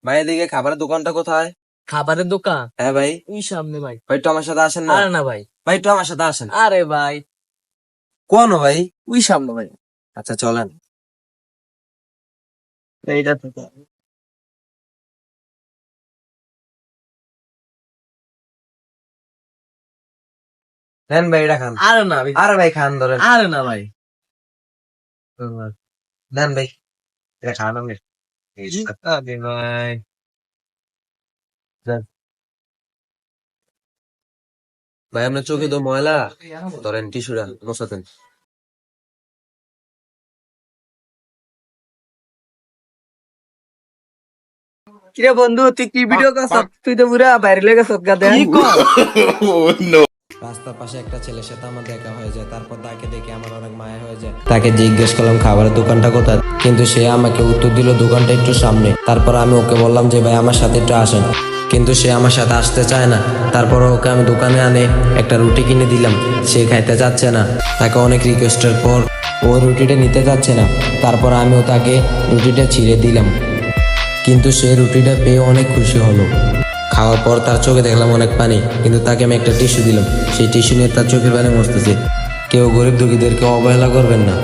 ভাই এদিকে খাবারের দোকানটা কোথায়? খাবারের দোকান হ্যাঁ ভাই। ওই সামনে ভাই। ভাই একটু আমার সাথে আসেন না। আরে না ভাই, ভাই একটু আমার সাথে আসেন। আরে ভাই কোন ভাই? ওই সামনে ভাই। আচ্ছা চলেন। এইটা থেকে নেন ভাই এটা খান। আরে না ভাই, আরে ভাই খান ধরেন। আরে না ভাই। নেন ভাই এটা খান আপনি। আরে ভাই ভাই আপনার চোখে তো ময়লা, ধরেন টিস্যুটা মোছাতেন। কিরে বন্ধু, তুই কি ভিডিও করছ? তুই তো পুরা বাইরে লেগে সব গাদে। রাস্তার পাশে একটা ছেলের সাথে আমার দেখা হয়ে যায়, তারপর তাকে দেখে আমার অনেক মায়া হয়ে যায়। তাকে জিজ্ঞেস করলাম খাবারের দোকানটা কোথায়, কিন্তু সে আমাকে উত্তর দিল দোকানটা একটু সামনে। তারপর আমি ওকে বললাম যে ভাই আমার সাথে একটু আসেন, কিন্তু সে আমার সাথে আসতে চায় না। তারপর ওকে আমি দোকানে আনে একটা রুটি কিনে দিলাম, সে খাইতে চাচ্ছে না। তাকে অনেক রিকোয়েস্টের পর ও রুটিটা নিতে চাচ্ছে না। তারপর আমিও তাকে রুটিটা ছিঁড়ে দিলাম, কিন্তু সে রুটিটা পেয়ে অনেক খুশি হলো। খাওয়ার পর তার চোখে দেখলাম অনেক পানি, কিন্তু তাকে আমি একটা টিস্যু দিলাম, সেই টিস্যু নিয়ে তার চোখের পানি মুছতেছে। কেউ গরিব দুঃখীদেরকে অবহেলা করবেন না।